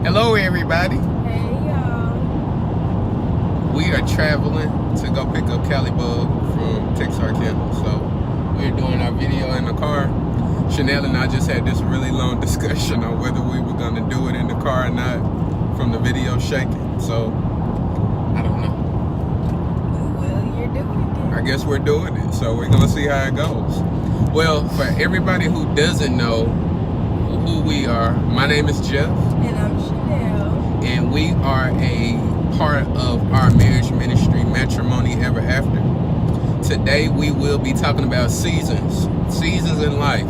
Hello, everybody. Hey, y'all. We are traveling to go pick up Cali Bug from Texarkana. So we're doing our video in the car. Chanel and I just had this really long discussion on whether we were going to do it in the car or not from the video shaking. So I don't know. Well, you're doing it. I guess we're doing it. So we're going to see how it goes. Well, for everybody who doesn't know who we are, my name is Jeff. And I'm Chanel. And we are a part of our marriage ministry, Matrimony Ever After. Today we will be talking about seasons in life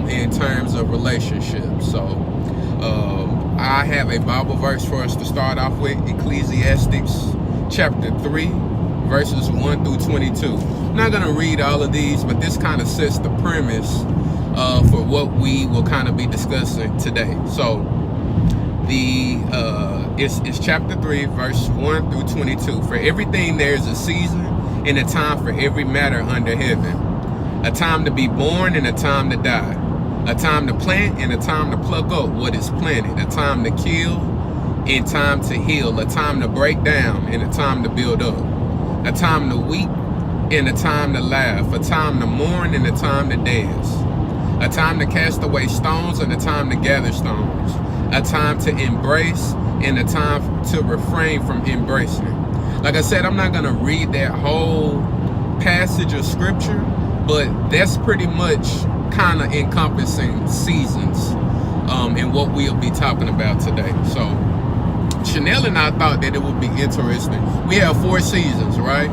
in terms of relationships. So I have a Bible verse for us to start off with, Ecclesiastes chapter 3, verses 1 through 22. I'm not going to read all of these, but this kind of sets the premise for what we will kind of be discussing today. So it's chapter 3, verse 1 through 22. For everything there is a season and a time for every matter under heaven. A time to be born and a time to die. A time to plant and a time to pluck up what is planted. A time to kill and time to heal. A time to break down and a time to build up. A time to weep and a time to laugh. A time to mourn and a time to dance. A time to cast away stones and a time to gather stones. A time to embrace and a time to refrain from embracing. Like I said, I'm not going to read that whole passage of scripture, but that's pretty much kind of encompassing seasons and what we'll be talking about today. So Chanel and I thought that it would be interesting. We have 4 seasons, right?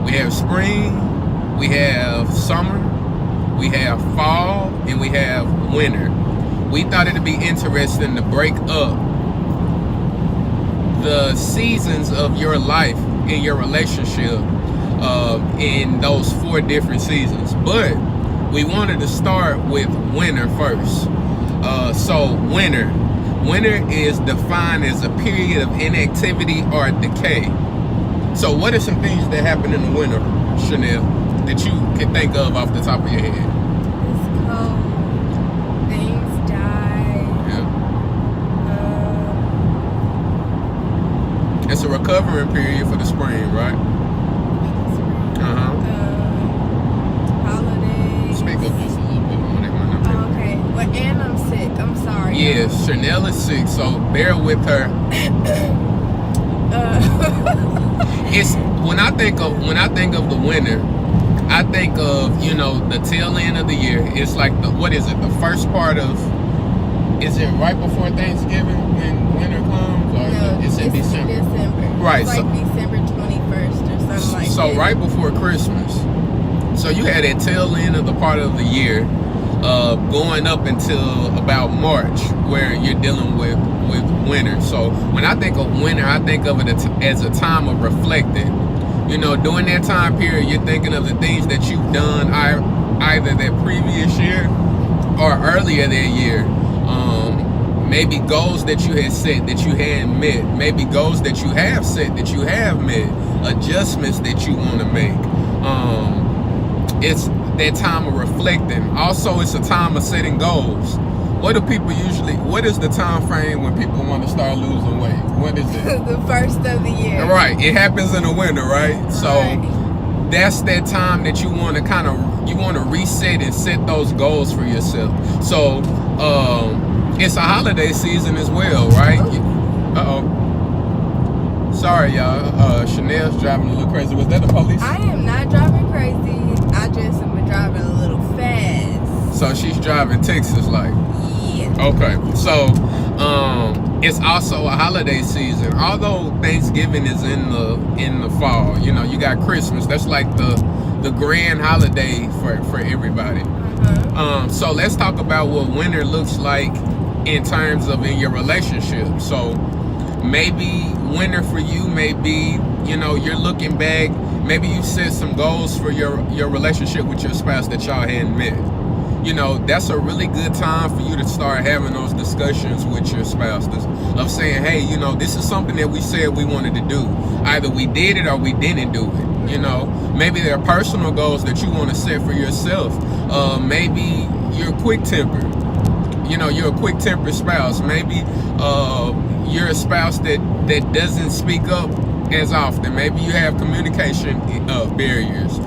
We have spring, we have summer, we have fall, and we have winter. We thought it'd be interesting to break up the seasons of your life in your relationship in those 4 different seasons. But we wanted to start with winter first. So winter is defined as a period of inactivity or decay. So what are some things that happen in the winter, Chanel, that you can think of off the top of your head? It's cold. Things die. Yeah. It's a recovering period for the spring, right? Holidays. Speak up just a little bit on it. Okay. Well, and I'm sick. I'm sorry. Yes, Chanel is sick, so bear with her. It's when I think of the winter, I think of, the tail end of the year. It's like the first part of, is it right before Thanksgiving when winter comes, or No, it's in December? Right. It's like December 21st or something like that. So right before Christmas. So you had that tail end of the part of the year, going up until about March, where you're dealing with winter. So when I think of winter, I think of it as a time of reflecting. During that time period, you're thinking of the things that you've done either that previous year or earlier that year. Maybe goals that you had set that you hadn't met. Maybe goals that you have set that you have met. Adjustments that you want to make. It's that time of reflecting. Also, it's a time of setting goals. What is the time frame when people want to start losing weight? What is it? The first of the year. Right. It happens in the winter, right? So Right. that's that time that you want to reset and set those goals for yourself. So it's a holiday season as well, right? Uh-oh. Sorry, y'all. Chanel's driving a little crazy. Was that the police? I am not driving crazy. I just am driving a little fast. So she's driving Texas like. Yeah. Okay. So it's also a holiday season. Although Thanksgiving is in the fall, you got Christmas. That's like the grand holiday for everybody. So let's talk about what winter looks like in terms of in your relationship. So maybe winter for you may be, you're looking back, maybe you set some goals for your relationship with your spouse that y'all hadn't met. That's a really good time for you to start having those discussions with your spouse of saying, hey, this is something that we said we wanted to do. Either we did it or we didn't do it. Maybe there are personal goals that you want to set for yourself. Maybe you're quick-tempered. you're a quick-tempered spouse. Maybe you're a spouse that doesn't speak up as often. Maybe you have communication barriers.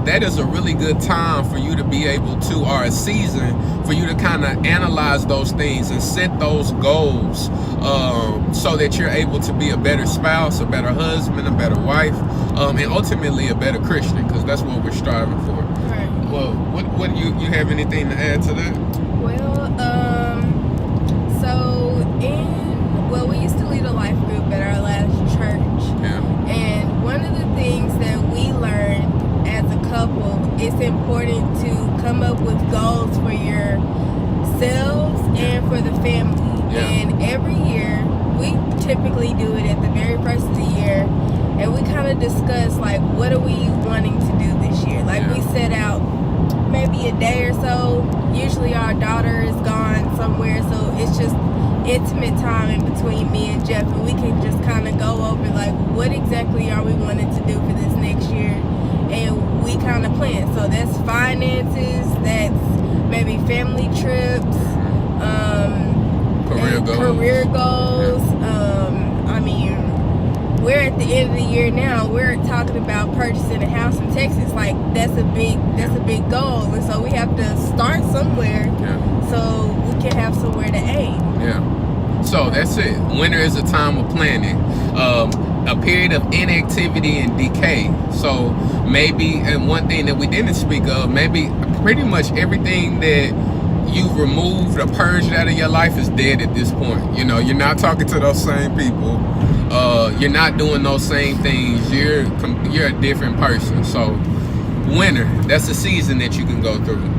That is a really good time for you to be able to, or a season for you to kind of analyze those things and set those goals, so that you're able to be a better spouse, a better husband, a better wife, and ultimately a better Christian, because that's what we're striving for. Right. Well, what do you have anything to add to that? Well, we used to lead a life group at our last church. Yeah. And one of the things that we learned as a couple, it's important to come up with goals for yourselves and for the family. Yeah. And every year, we typically do it at the very first of the year, and we kind of discuss, like, what are we wanting to do this year? Like, Yeah. we set out maybe a day or so. Usually our daughter is gone somewhere, so it's just intimate time in between me and Jeff, and we can just kind of go over, like, what exactly are we wanting to do for this next year, and we kind of plan. So that's finances, that's maybe family trips, career goals. I mean, we're at the end of the year now. We're talking about purchasing a house in Texas. Like, that's a big goal, and so we have to start somewhere, so we can have somewhere to aim. Yeah. So that's it. Winter is a time of planning, a period of inactivity and decay. So maybe, and one thing that we didn't speak of, maybe pretty much everything that you've removed or purged out of your life is dead at this point. You're not talking to those same people. You're not doing those same things. You're a different person. So winter, that's a season that you can go through.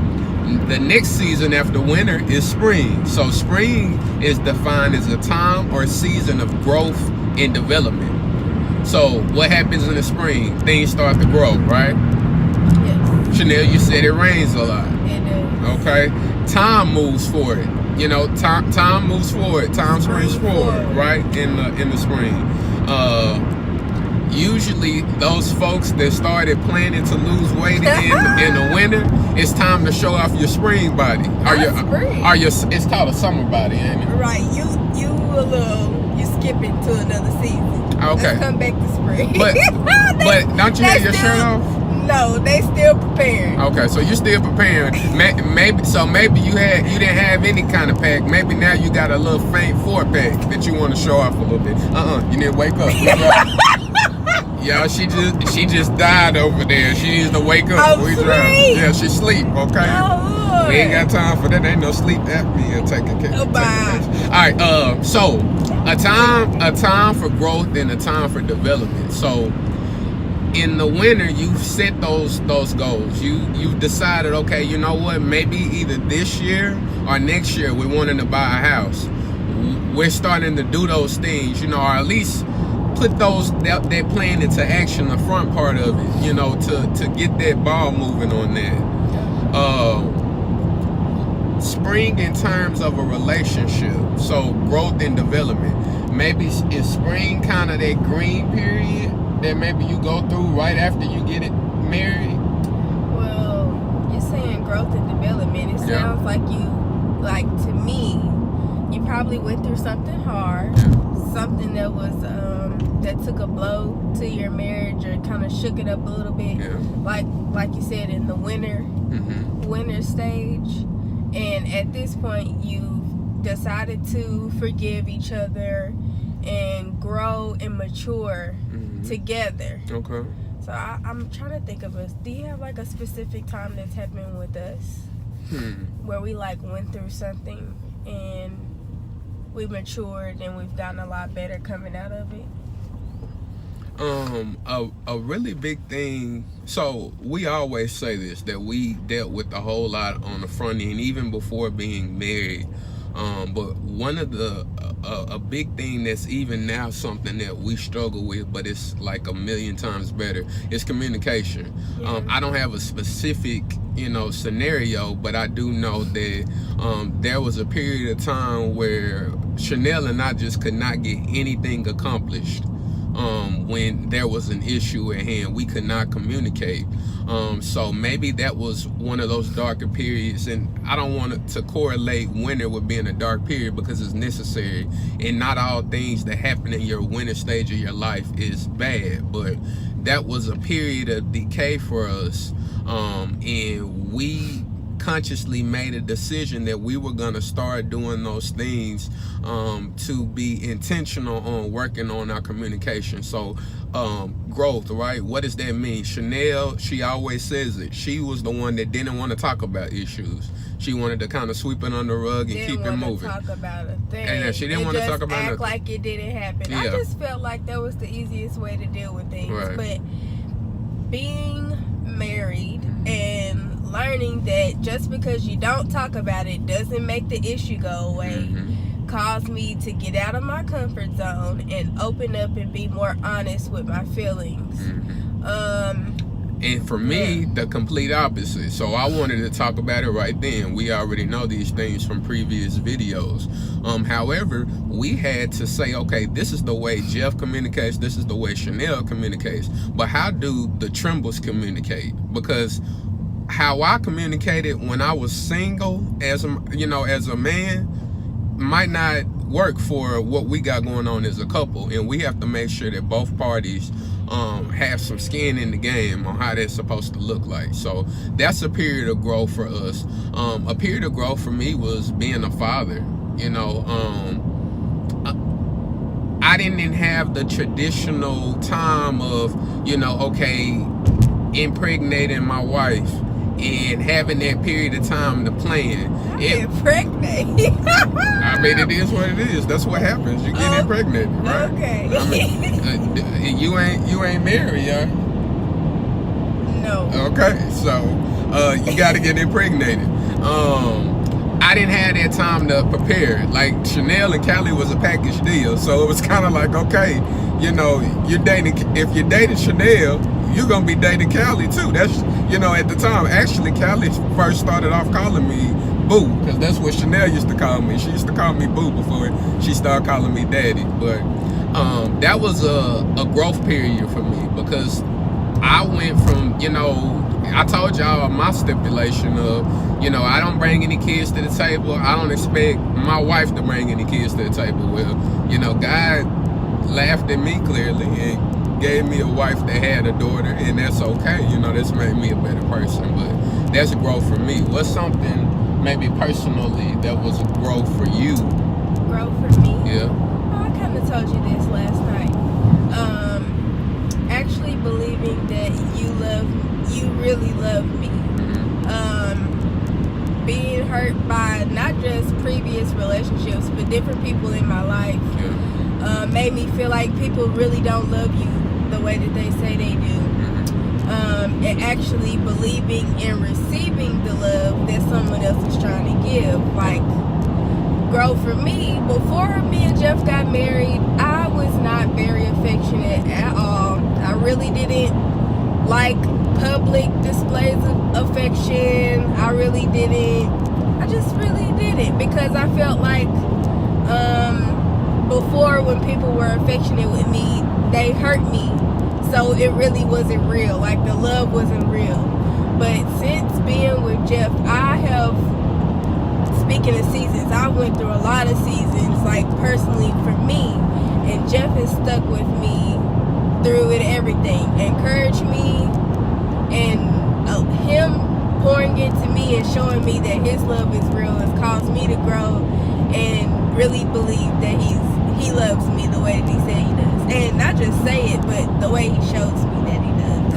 The next season after winter is spring. So spring is defined as a time or season of growth and development. So what happens in the spring? Things start to grow, right? Yes. Chanel, you said it rains a lot. It does. Okay? Time moves forward. Time moves forward. Time springs forward, right? In the spring. Usually those folks that started planning to lose weight in the winter, it's time to show off your spring body. It's called a summer body, ain't it? Right. You skipping to another season. Okay. Let's come back to spring. But don't you have your shirt off? No, they still preparing. Okay, so you're still preparing. Maybe you didn't have any kind of pack. Maybe now you got a little faint 4-pack that you want to show off a little bit. You need to wake up. Y'all, she just died over there. She needs to wake up. Yeah, she sleep. Okay. Oh, Lord. We ain't got time for that. Ain't no sleep apnea taking care. All right. So a time for growth and a time for development. So in the winter, you've set those goals. You've decided, okay, you know what? Maybe either this year or next year we're wanting to buy a house. We're starting to do those things, or at least put that plan into action, the front part of it, to get that ball moving on that. Spring in terms of a relationship, so growth and development. Maybe is spring kind of that green period that maybe you go through right after you get it married? Well, you're saying growth and development. It sounds like to me, you probably went through something hard, something that was that took a blow to your marriage or kind of shook it up a little bit. Like you said, in the winter stage, and at this point you've decided to forgive each other and grow and mature together. Okay. So I'm trying to think of us. Do you have like a specific time that's happened with us where we like went through something and we matured and we've gotten a lot better coming out of it? A really big thing. So we always say this, that we dealt with a whole lot on the front end, even before being married. But one of a big thing that's even now something that we struggle with, but it's like a million times better, is communication. I don't have a specific, scenario, but I do know that there was a period of time where Chanel and I just could not get anything accomplished. When there was an issue at hand, we could not communicate. So maybe that was one of those darker periods, and I don't want to correlate winter with being a dark period because it's necessary, and not all things that happen in your winter stage of your life is bad, but that was a period of decay for us, and we consciously made a decision that we were going to start doing those things to be intentional on working on our communication. So growth, right? What does that mean? Chanel, she always says it. She was the one that didn't want to talk about issues. She wanted to kind of sweep it under the rug and keep it moving. Talk about a thing. And she didn't want to talk about act like it didn't happen. Yeah. I just felt like that was the easiest way to deal with things. Right. But being married and learning that just because you don't talk about it doesn't make the issue go away caused me to get out of my comfort zone and open up and be more honest with my feelings. And for me, the complete opposite. So I wanted to talk about it right then. We already know these things from previous videos. However, we had to say, okay, this is the way Jeff communicates. This is the way Chanel communicates. But how do the Trimbles communicate? Because how I communicated when I was single, as a man, might not work for what we got going on as a couple, and we have to make sure that both parties have some skin in the game on how that's supposed to look like. So that's a period of growth for us. A period of growth for me was being a father. I didn't have the traditional time of, impregnating my wife and having that period of time to plan. Impregnate. I mean, it is what it is. That's what happens. You get impregnated, right? Okay. I mean, you ain't married, yeah? No. Okay, so you got to get impregnated. I didn't have that time to prepare. Like Chanel and Cali was a package deal, so it was kind of like, okay, you're dating. If you're dating Chanel, you're gonna be dating Cali too. That's at the time. Actually, Cali first started off calling me Boo, because that's what Chanel used to call me. She used to call me Boo before she started calling me Daddy. But that was a growth period for me, because I went from I told y'all my stipulation of I don't bring any kids to the table. I don't expect my wife to bring any kids to the table. Well, God laughed at me clearly and gave me a wife that had a daughter, and that's okay. That's made me a better person. But that's growth for me. What's something maybe personally that was a growth for you? Growth for me? Yeah. Oh, I kind of told you this last night. Actually believing that you really love me. Being hurt by not just previous relationships, but different people in my life. Yeah. Made me feel like people really don't love you the way that they say they do. And actually believing and receiving the love that someone else is trying to give. Like, growth for me, before me and Jeff got married, I was not very affectionate at all. I really didn't like public displays of affection. I just really didn't, because I felt like before, when people were affectionate with me, they hurt me, so it really wasn't real. Like, the love wasn't real. But since being with Jeff, speaking of seasons, I went through a lot of seasons, like, personally for me, and Jeff has stuck with me through it, everything, encouraged me, and him pouring into me and showing me that his love is real has caused me to grow and really believe that he loves me the way that he said he does. And not just say it, but the way he shows me that he does.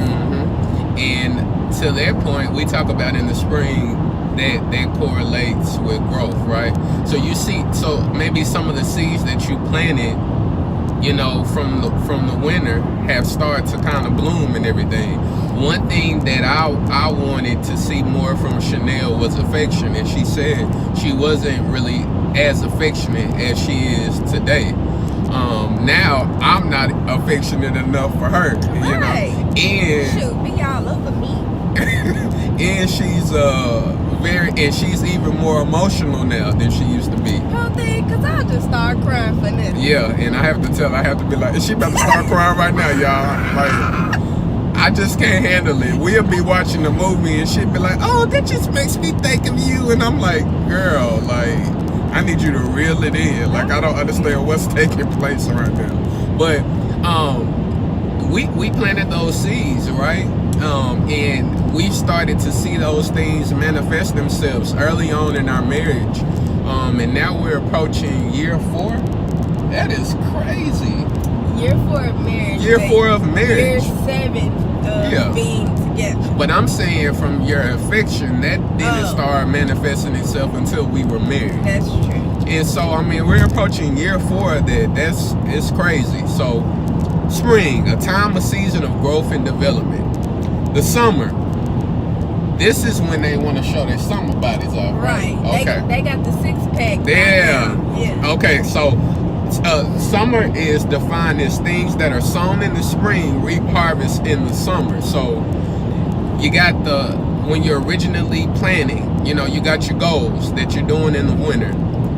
And to that point, we talk about in the spring that correlates with growth, right? So you see, maybe some of the seeds that you planted, from the winter have started to kind of bloom and everything. One thing that I wanted to see more from Chanel was affection, and she said she wasn't really as affectionate as she is today. Now I'm not affectionate enough for her, Right. And shoot, be all over me. and she's even more emotional now than she used to be. Whole thing, because I'll just start crying for nothing. Yeah, and I have to be like, she about to start crying right now, y'all. Like, I just can't handle it. We'll be watching the movie and she'd be like, oh, that just makes me think of you. And I'm like, girl, like, I need you to reel it in. Like, I don't understand what's taking place right now. But we planted those seeds, right? And we started to see those things manifest themselves early on in our marriage. And now we're approaching year 4. That is crazy. Year 4 of marriage. Year 4 of marriage. Year 7 of being together. But I'm saying from your affection, that didn't start manifesting itself until we were married. That's true. And so, I mean, we're approaching year 4 of that. It's crazy. So, spring, a time, a season of growth and development. The summer, this is when they want to show their summer bodies off, right? Okay. They got the 6-pack. Yeah. Okay, so summer is defined as things that are sown in the spring, reap harvest in the summer. So you got when you're originally planning, you know, you got your goals that you're doing in the winter.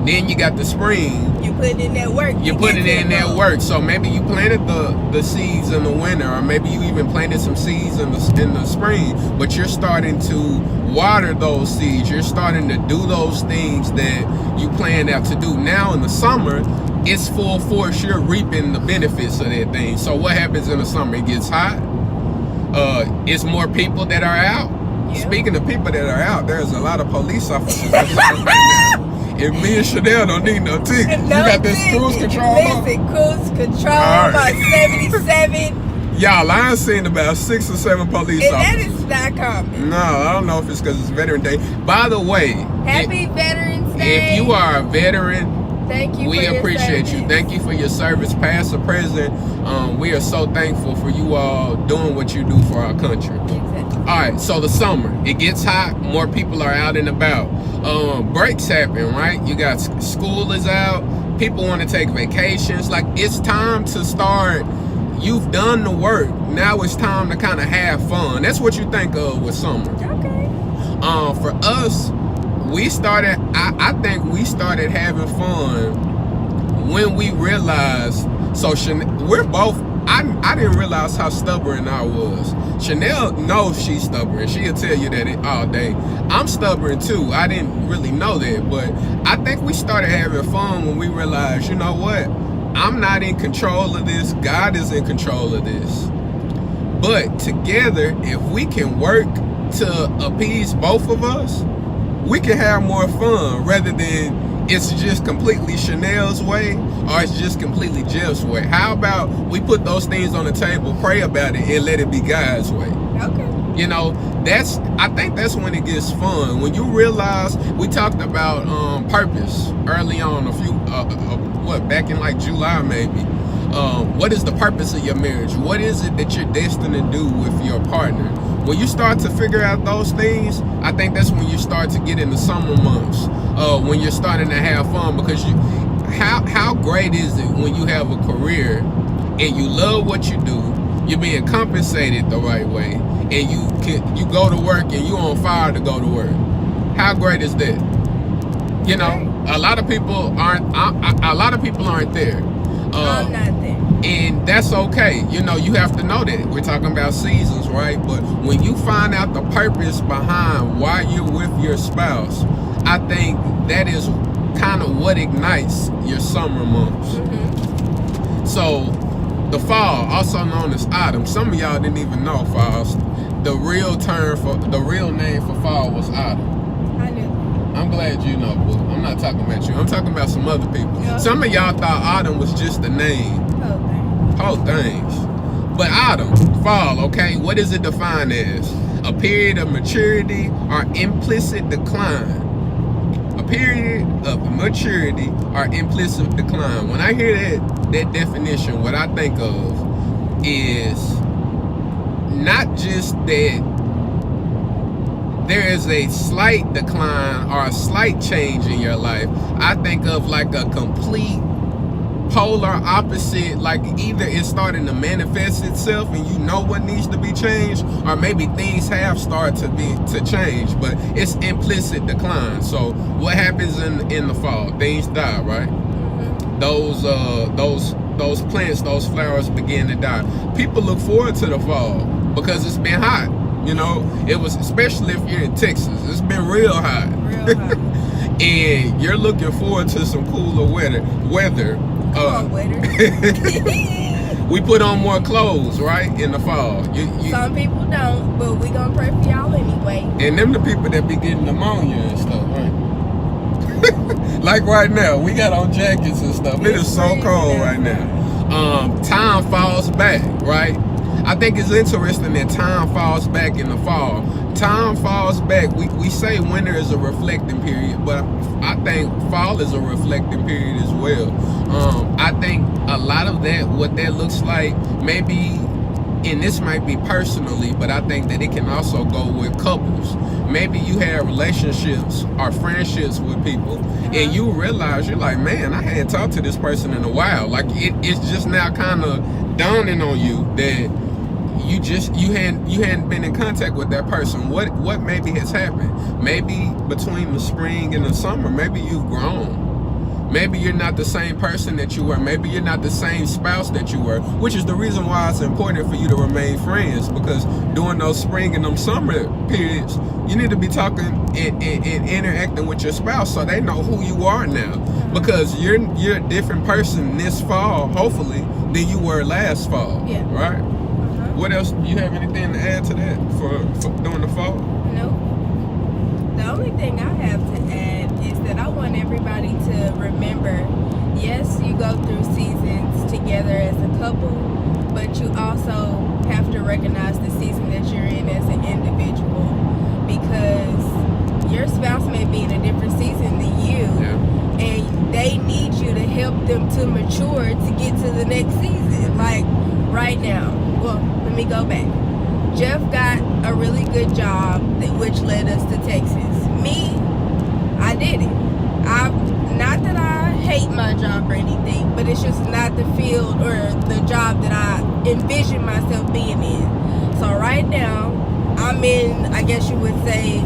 Then you got the spring. You put in that work. You put it in that work. So maybe you planted the seeds in the winter, or maybe you even planted some seeds in the spring, but you're starting to water those seeds. You're starting to do those things that you planned out to do. Now in the summer, it's full force. You're reaping the benefits of that thing. So what happens in the summer? It gets hot. It's more people that are out. Yeah. Speaking of people that are out, there's a lot of police officers right now. And me and Chanel don't need no ticket. You got this cruise control on? Listen, cruise control about 77. Y'all, I seen about 6 or 7 police officers. And that is not common. No, I don't know if it's because it's Veteran Day. By the way, Happy Veterans Day. If you are a veteran, thank you. We appreciate you. Thank you for your service, past or present. We are so thankful for you all doing what you do for our country. Exactly. All right, so the summer, it gets hot. More people are out and about. Breaks happen, right? You got school is out. People want to take vacations. Like, it's time to start. You've done the work. Now it's time to kind of have fun. That's what you think of with summer. Okay. For us, we started. I think we started having fun when we realized. So we're both. I didn't realize how stubborn I was. Chanel knows she's stubborn. She'll tell you that all day. I'm stubborn too. I didn't really know that, but I think we started having fun when we realized, you know what? I'm not in control of this. God is in control of this. But together, if we can work to appease both of us, we can have more fun rather than it's just completely Chanel's way or it's just completely Jeff's way. How about we put those things on the table, pray about it, and let it be God's way? Okay. You know, I think that's when it gets fun. When you realize, we talked about purpose early on, back in like July maybe. What is the purpose of your marriage? What is it that you're destined to do with your partner? When you start to figure out those things, I think that's when you start to get in the summer months. When you're starting to have fun, because how great is it when you have a career and you love what you do, you're being compensated the right way, and you go to work and you're on fire to go to work. How great is that? You know, a lot of people aren't there. I'm not there. And that's okay. You know, you have to know that. We're talking about seasons, right? But when you find out the purpose behind why you're with your spouse, I think that is kind of what ignites your summer months. Mm-hmm. So the fall, also known as autumn. Some of y'all didn't even know fall. The real name for fall was autumn. I knew. I'm glad you know, boo. I'm not talking about you. I'm talking about some other people. Yeah. Some of y'all thought autumn was just a name. Whole things. But autumn, fall, okay? What is it defined as? A period of maturity or implicit decline. A period of maturity or implicit decline. When I hear that definition, what I think of is not just that there is a slight decline or a slight change in your life. I think of like a complete polar opposite, like either it's starting to manifest itself and you know what needs to be changed, or maybe things have started to change, but it's implicit decline. So what happens in the fall? Things die, right? Those plants, those flowers begin to die. People look forward to the fall. because it's been hot. You know, it was, especially if you're in Texas, it's been real hot. Real hot. And you're looking forward to some cooler weather. Come on, weather. We put on more clothes, right, in the fall. Some people don't, but we gonna pray for y'all anyway. And them the people that be getting pneumonia and stuff, right? Like right now, we got on jackets and stuff. It is so cold right now. Time falls back, right? I think it's interesting that time falls back in the fall. Time falls back. We say winter is a reflecting period, but I think fall is a reflecting period as well. I think a lot of that, what that looks like, maybe, and this might be personally, but I think that it can also go with couples. Maybe you have relationships or friendships with people, and you realize, you're like, man, I hadn't talked to this person in a while. Like, it's just now kind of dawning on you that you hadn't been in contact with that person. What maybe has happened? Maybe between the spring and the summer, maybe you've grown. Maybe you're not the same person that you were. Maybe you're not the same spouse that you were, which is the reason why it's important for you to remain friends, because during those spring and them summer periods, you need to be talking and interacting with your spouse so they know who you are now, because you're a different person this fall, hopefully, than you were last fall. Yeah. Right? What else? Do you have anything to add to that for during the fall? No. The only thing I have to add is that I want everybody to remember, yes, you go through seasons together as a couple, but you also have to recognize the season that you're in as an individual, because your spouse may be in a different season than you, and they need you to help them to mature to get to the next season. Like right now, well, let me go back. Jeff got a really good job, which led us to Texas. Me, I did it. Not that I hate my job or anything, but it's just not the field or the job that I envision myself being in. So right now, I'm in, I guess you would say,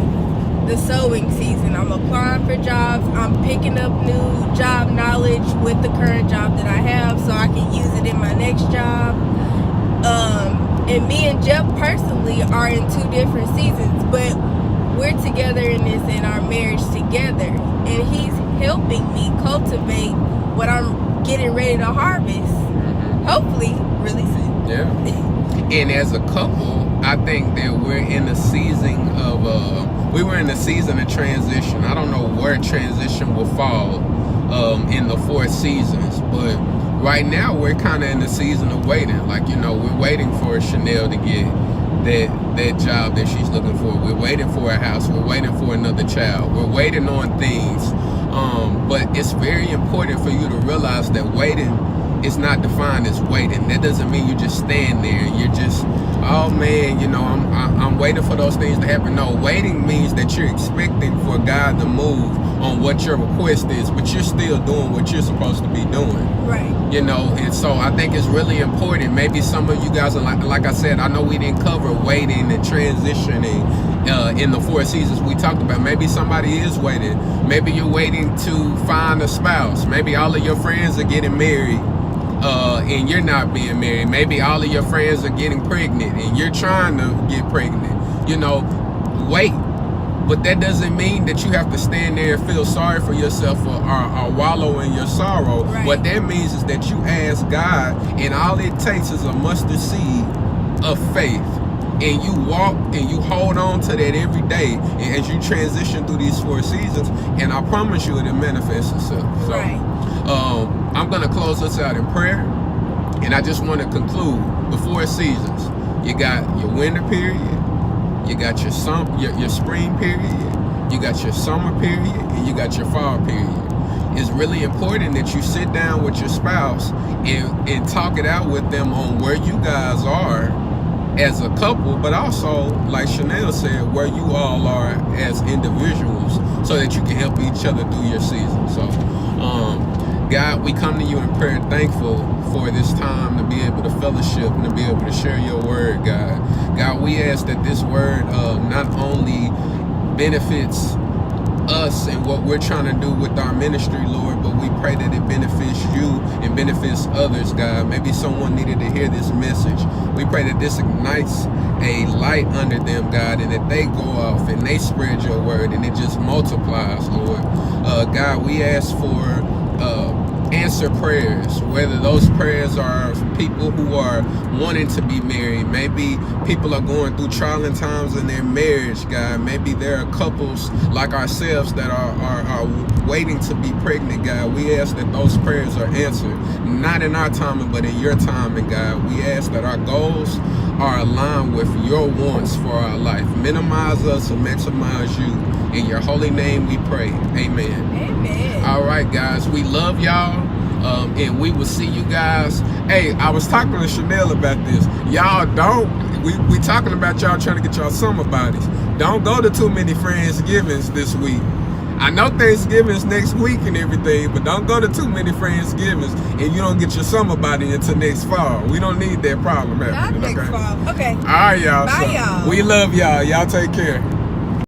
the sowing season. I'm applying for jobs. I'm picking up new job knowledge with the current job that I have so I can use it in my next job. And me and Jeff personally are in two different seasons, but we're together in this, in our marriage together, and he's helping me cultivate what I'm getting ready to harvest, hopefully really soon. Yeah. And as a couple, I think that we're in a season of we were in a season of transition. I don't know where transition will fall in the 4 seasons, but right now we're kind of in the season of waiting. Like, you know, we're waiting for Chanel to get that job that she's looking for. We're waiting for a house. We're waiting for another child. We're waiting on things. But it's very important for you to realize that waiting is not defined as waiting. That doesn't mean you just stand there and you're just, oh man, you know, I'm waiting for those things to happen. No, waiting means that you're expecting for God to move on what your request is, but you're still doing what you're supposed to be doing. Right. You know, and so I think it's really important. Maybe some of you guys are like I said, I know we didn't cover waiting and transitioning in the 4 seasons we talked about. Maybe somebody is waiting. Maybe you're waiting to find a spouse. Maybe all of your friends are getting married and you're not being married. Maybe all of your friends are getting pregnant and you're trying to get pregnant. You know, wait. But that doesn't mean that you have to stand there and feel sorry for yourself or wallow in your sorrow. Right. What that means is that you ask God, and all it takes is a mustard seed of faith. And you walk and you hold on to that every day as you transition through these 4 seasons. And I promise you it'll manifest itself. So, Right. I'm going to close us out in prayer. And I just want to conclude the 4 seasons. You got your winter period. You got your spring period, you got your summer period, and you got your fall period. It's really important that you sit down with your spouse and talk it out with them on where you guys are as a couple, but also, like Chanel said, where you all are as individuals so that you can help each other through your season. So, God, we come to you in prayer thankful for this time to be able to fellowship and to be able to share your word, God. God, we ask that this word not only benefits us and what we're trying to do with our ministry, Lord, but we pray that it benefits you and benefits others, God. Maybe someone needed to hear this message. We pray that this ignites a light under them, God, and that they go off and they spread your word and it just multiplies, Lord. God, we ask for answer prayers, whether those prayers are people who are wanting to be married. Maybe people are going through trying times in their marriage, God. Maybe there are couples like ourselves that are waiting to be pregnant, God. We ask that those prayers are answered, not in our timing, but in your timing, God. We ask that our goals are aligned with your wants for our life. Minimize us and maximize you. In your holy name we pray. Amen. Amen. All right, guys. We love y'all. And we will see you guys. Hey, I was talking to Chanel about this. Y'all don't, we talking about y'all trying to get y'all summer bodies. Don't go to too many Friendsgivings this week. I know Thanksgiving's next week and everything, but don't go to too many Friendsgivings and you don't get your summer body until next fall. We don't need that problem happening. Not next fall. Okay. All right, y'all. Bye, y'all. We love y'all. Y'all take care.